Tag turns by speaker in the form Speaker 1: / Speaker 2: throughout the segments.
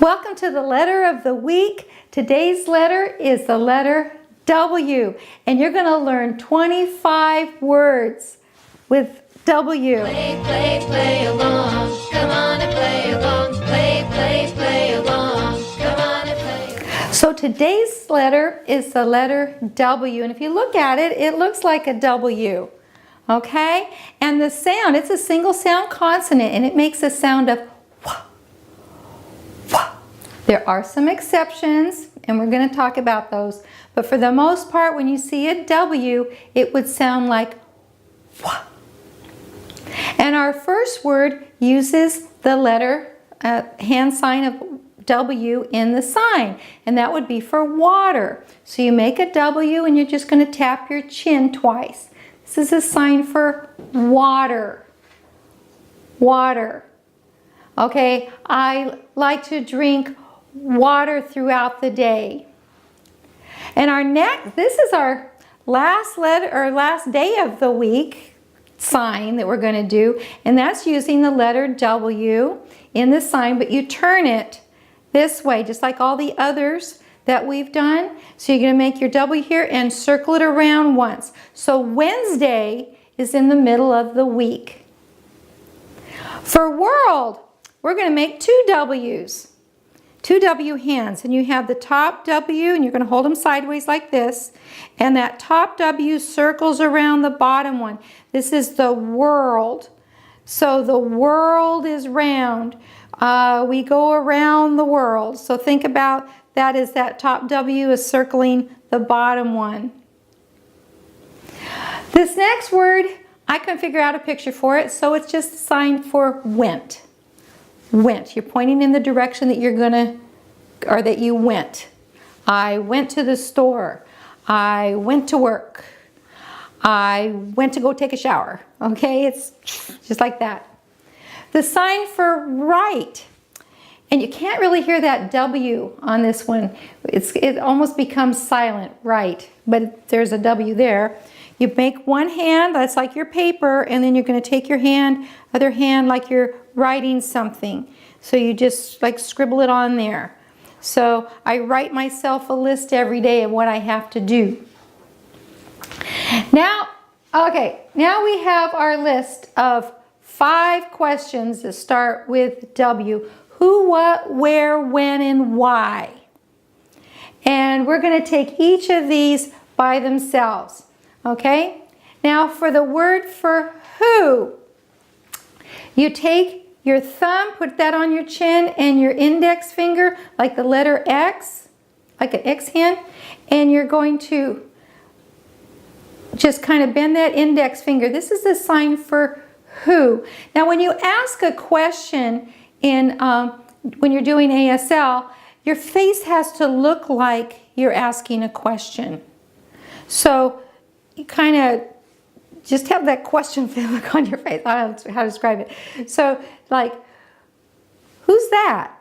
Speaker 1: Welcome to the letter of the week. Today's letter is the letter W, and you're going to learn 25 words with W.
Speaker 2: Play, play, play along. Come on and play along. Play, play, play along. Come on and play.
Speaker 1: So today's letter is the letter W, and if you look at it, it looks like a W. Okay? And the sound, it's a single sound consonant, and it makes a sound of wah, wah. There are some exceptions, and we're going to talk about those. But for the most part, when you see a W, it would sound like wah. And our first word uses the letter hand sign of W in the sign, and that would be for water. So you make a W and you're just going to tap your chin twice. This is a sign for water. Water. Okay, I like to drink water throughout the day. And this is our last letter or last day of the week sign that we're going to do, and that's using the letter W in the sign, but you turn it this way just like all the others that we've done. So you're going to make your W here and circle it around once. So Wednesday is in the middle of the week. For world, we're going to make two W's. Two W hands, and you have the top W, and you're going to hold them sideways like this, and that top W circles around the bottom one. This is the world. So the world is round. We go around the world. So think about that as that top W is circling the bottom one. This next word, I couldn't figure out a picture for it, so it's just a sign for went. Went. You're pointing in the direction that you're gonna, or that you went. I went to the store. I went to work. I went to go take a shower. Okay, it's just like that. The sign for right, and you can't really hear that W on this one. It almost becomes silent, right, but there's a W there. You make one hand, that's like your paper, and then you're going to take your hand, other hand like you're writing something. So you just like scribble it on there. So I write myself a list every day of what I have to do. Now we have our list of 5 questions that start with W. Who, what, where, when, and why. And we're going to take each of these by themselves. Okay? Now for the word for who, you take your thumb, put that on your chin, and your index finger, like the letter X, like an X hand, and you're going to just kind of bend that index finger. This is the sign for who. Now when you ask a question when you're doing ASL, your face has to look like you're asking a question. So you kind of just have that question look on your face. I don't know how to describe it. So like, who's that?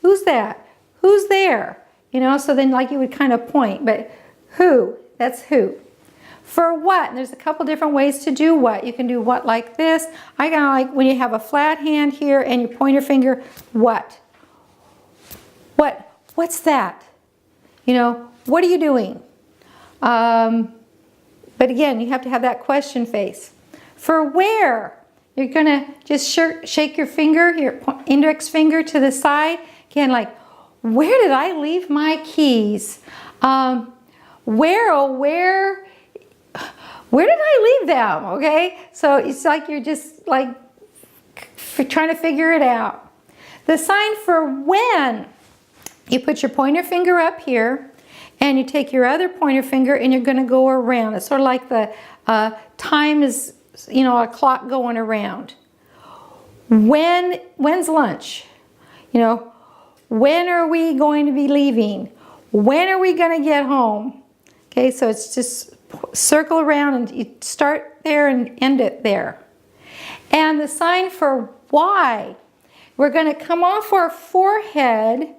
Speaker 1: Who's that? Who's there? You know, so then like you would kind of point, but who? That's who. For what? And there's a couple different ways to do what. You can do what like this. I kind of like when you have a flat hand here and you point your finger, what? What? What's that? You know, what are you doing? But again, you have to have that question face. For where, you're going to just shake your finger, your index finger to the side. Again, like, where did I leave my keys? Where did I leave them? Okay, so it's like you're just like trying to figure it out. The sign for when, you put your pointer finger up here, and you take your other pointer finger and you're going to go around. It's sort of like the time is, you know, a clock going around. When's lunch? You know, when are we going to be leaving? When are we going to get home? Okay, so it's just circle around and you start there and end it there. And the sign for why, we're going to come off our forehead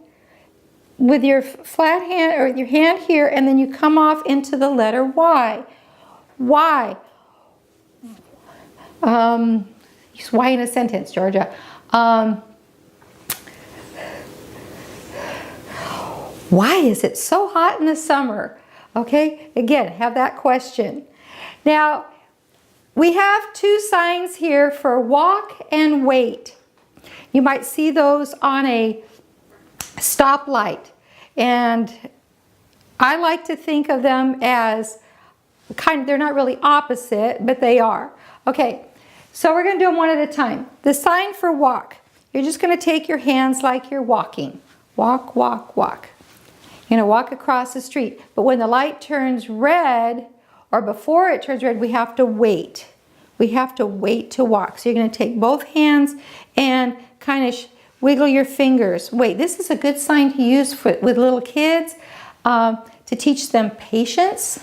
Speaker 1: with your flat hand or your hand here, and then you come off into the letter Y. Why? Use why in a sentence, Georgia. Why is it so hot in the summer? Okay, again, have that question. Now, we have two signs here for walk and wait. You might see those on a stoplight, and I like to think of them as they're not really opposite, but they are. Okay, so we're going to do them one at a time. The sign for walk, you're just going to take your hands like you're walking. Walk, walk, walk. You're going to walk across the street, but when the light turns red, or before it turns red, we have to wait. We have to wait to walk. So you're going to take both hands and kind of wiggle your fingers. Wait, this is a good sign to use with little kids to teach them patience.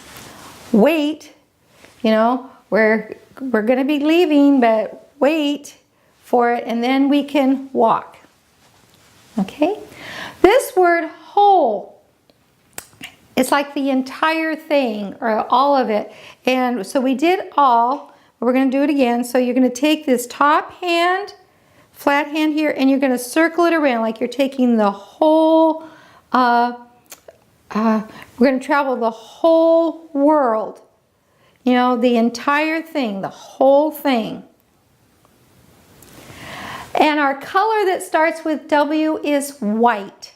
Speaker 1: Wait, you know, we're going to be leaving, but wait for it, and then we can walk. Okay? This word whole, it's like the entire thing, or all of it. And so we did all, but we're going to do it again. So you're going to take this top hand, flat hand here, and you're going to circle it around like you're taking the whole, we're going to travel the whole world. You know, the entire thing, the whole thing. And our color that starts with W is white.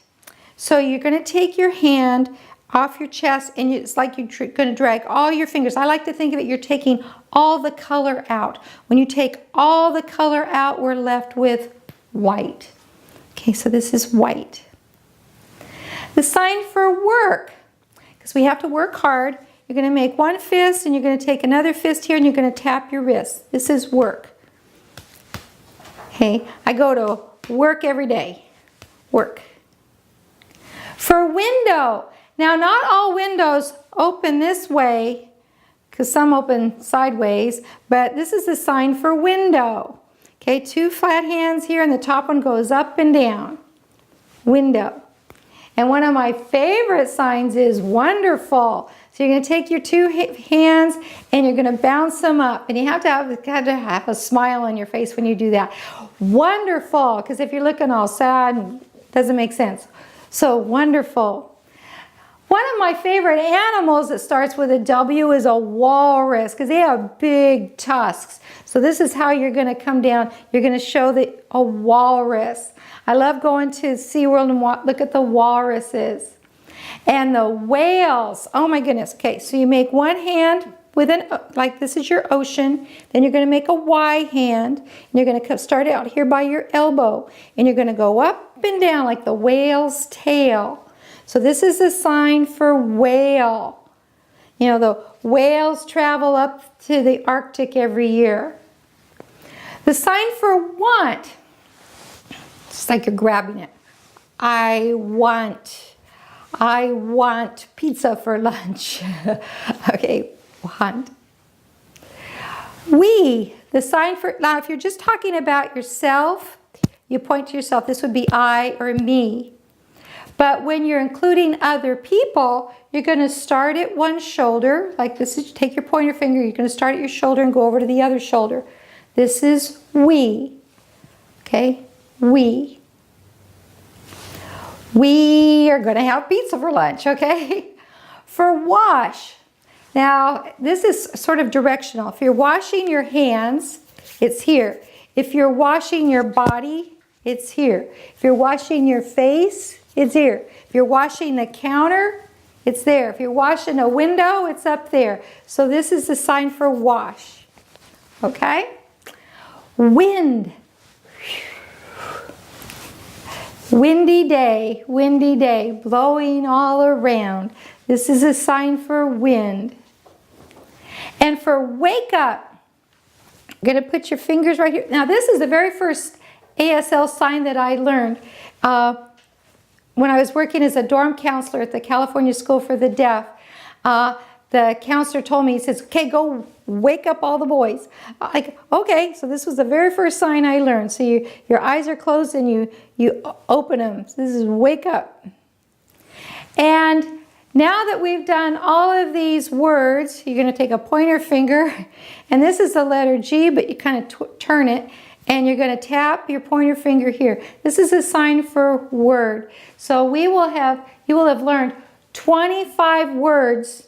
Speaker 1: So you're going to take your hand off your chest, and it's like you're going to drag all your fingers. I like to think of it, you're taking all the color out. When you take all the color out, we're left with white. Okay, so this is white. The sign for work, because we have to work hard, you're going to make one fist, and you're going to take another fist here, and you're going to tap your wrist. This is work. Okay, I go to work every day. Work. For window, now not all windows open this way, because some open sideways, but this is the sign for window. Okay, two flat hands here, and the top one goes up and down. Window. And one of my favorite signs is wonderful. So you're going to take your two hands and you're going to bounce them up. And you have to have a smile on your face when you do that. Wonderful, because if you're looking all sad, it doesn't make sense. So wonderful. One of my favorite animals that starts with a W is a walrus, because they have big tusks. So this is how you're going to come down. You're going to show a walrus. I love going to SeaWorld and look at the walruses. And the whales, oh my goodness. Okay, so you make one hand with like this is your ocean. Then you're going to make a Y hand. And you're going to start out here by your elbow. And you're going to go up and down like the whale's tail. So this is the sign for whale. You know, the whales travel up to the Arctic every year. The sign for want, it's like you're grabbing it. I want pizza for lunch. Okay, want. We, the sign for, now if you're just talking about yourself, you point to yourself. This would be I or me. But when you're including other people, you're going to start at one shoulder, like this is, take your pointer finger, you're going to start at your shoulder and go over to the other shoulder. This is we. Okay, we. We are going to have pizza for lunch, okay? For wash. Now, this is sort of directional. If you're washing your hands, it's here. If you're washing your body, it's here. If you're washing your face, it's here. If you're washing the counter, it's there. If you're washing a window, it's up there. So this is the sign for wash. Okay? Wind. Windy day, blowing all around. This is a sign for wind. And for wake up, you're going to put your fingers right here. Now this is the very first ASL sign that I learned when I was working as a dorm counselor at the California School for the Deaf. The counselor told me, he says, okay, go wake up all the boys. Like, okay, so this was the very first sign I learned. So your eyes are closed and you open them. So this is wake up. And now that we've done all of these words, you're going to take a pointer finger, and this is the letter G, but you kind of turn it, and you're going to tap your pointer finger here. This is a sign for word. So you will have learned 25 words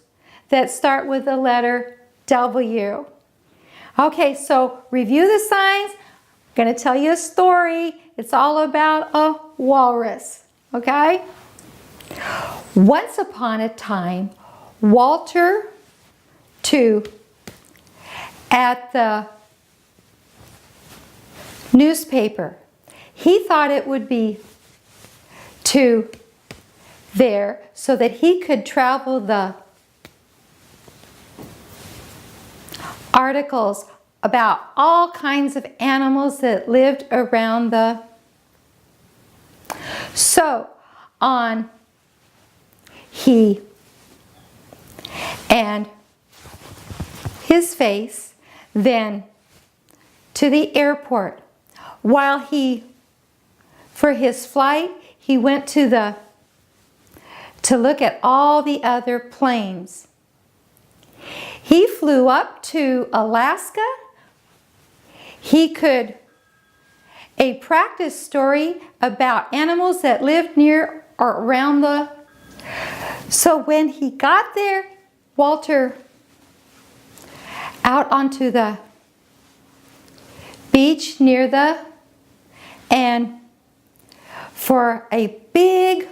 Speaker 1: that start with the letter W. Okay, so review the signs. I'm going to tell you a story. It's all about a walrus, okay? Once upon a time, Walter, at the newspaper, he thought it would be there so that he could travel the articles about all kinds of animals that lived around the. So on he and his face then to the airport. While for his flight, he went to look at all the other planes. He flew up to Alaska. A practice story about animals that lived near or around the. So when he got there, Walter out onto the beach near and for a big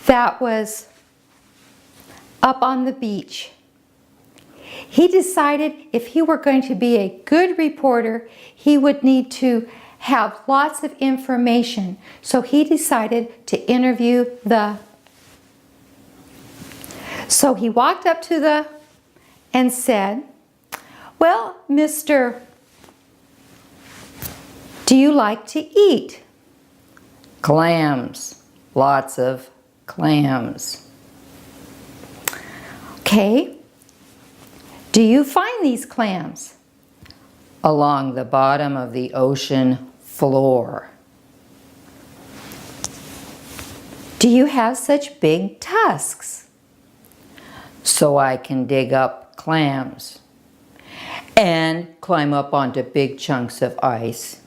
Speaker 1: that was up on the beach. He decided if he were going to be a good reporter, he would need to have lots of information. So he decided to interview So he walked up to and said, "Well, Mr. Do you like to eat?"
Speaker 3: Clams. Lots of clams.
Speaker 1: Okay. Do you find these clams?
Speaker 3: Along the bottom of the ocean floor.
Speaker 1: Do you have such big tusks?
Speaker 3: So I can dig up clams and climb up onto big chunks of ice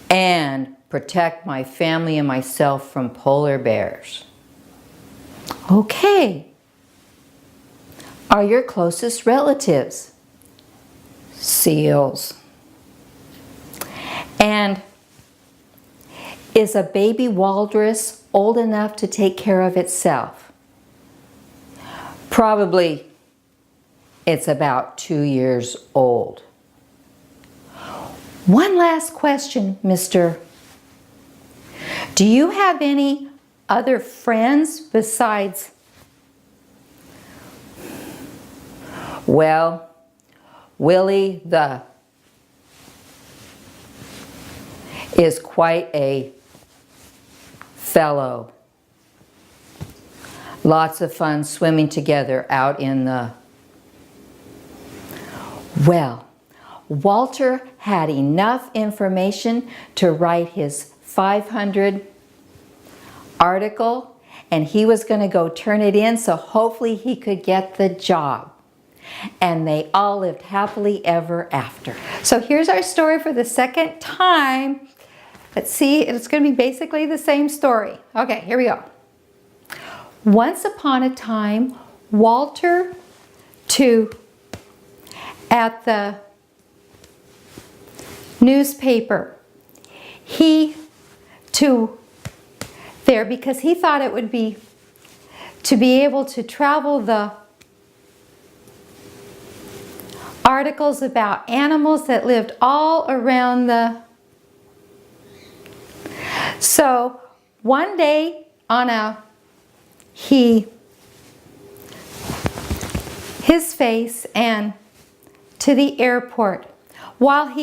Speaker 3: and protect my family and myself from polar bears.
Speaker 1: Okay.
Speaker 3: Are your closest relatives seals?
Speaker 1: And is a baby walrus old enough to take care of itself?
Speaker 3: Probably it's about 2 years old.
Speaker 1: One last question, Mr. Do you have any other friends besides?
Speaker 3: Well, Willie is quite a fellow. Lots of fun swimming together out in the.
Speaker 1: Well, Walter had enough information to write his 500 article, and he was going to go turn it in, so hopefully he could get the job. And they all lived happily ever after. So here's our story for the second time. Let's see, it's going to be basically the same story. Okay, here we go. Once upon a time, Walter at the newspaper. He there because he thought it would be to be able to travel the articles about animals that lived all around the. So one day his face and to the airport. While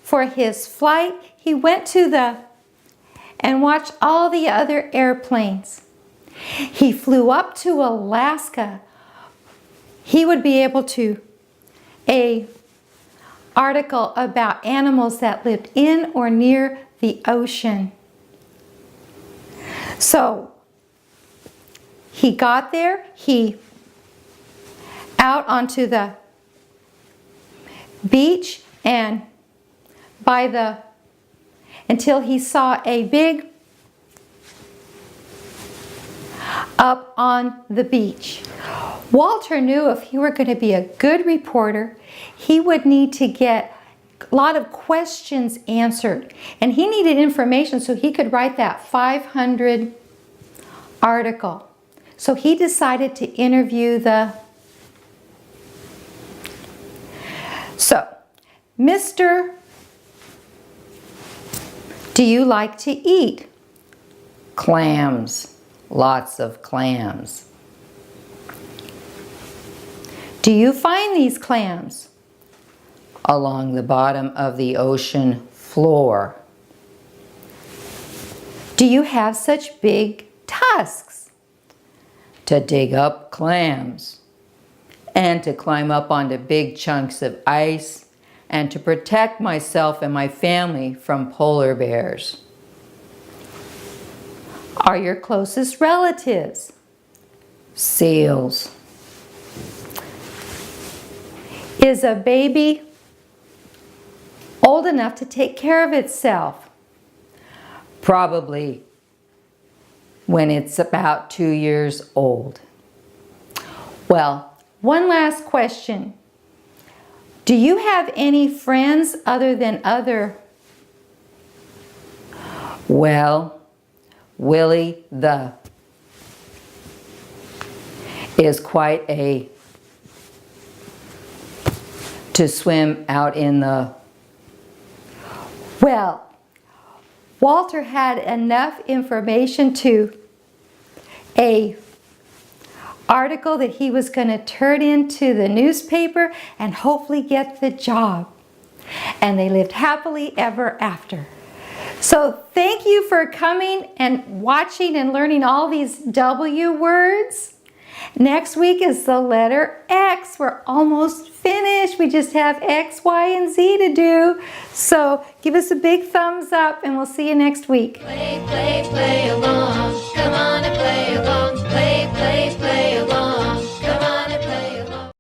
Speaker 1: for his flight, he went to and watched all the other airplanes. He flew up to Alaska. He would be able to a article about animals that lived in or near the ocean. So he got there, he out onto the beach, and until he saw a big up on the beach. Walter knew if he were going to be a good reporter, he would need to get a lot of questions answered. And he needed information so he could write that 500 article. So he decided to interview So, Mr. Do you like to eat?
Speaker 3: Clams. Lots of clams.
Speaker 1: Do you find these clams?
Speaker 3: Along the bottom of the ocean floor.
Speaker 1: Do you have such big tusks?
Speaker 3: To dig up clams. And to climb up onto big chunks of ice. And to protect myself and my family from polar bears.
Speaker 1: Are your closest relatives?
Speaker 3: Seals.
Speaker 1: Is a baby old enough to take care of itself?
Speaker 3: Probably when it's about 2 years old.
Speaker 1: Well, one last question. Do you have any friends other than other?
Speaker 3: Well, Willie is quite to swim out in the...
Speaker 1: Well, Walter had enough information to a article that he was going to turn into the newspaper and hopefully get the job. And they lived happily ever after. So thank you for coming and watching and learning all these W words. Next week is the letter X. We're almost finished. We just have X, Y, and Z to do. So give us a big thumbs up and we'll see you next week.
Speaker 2: Play, play, play along.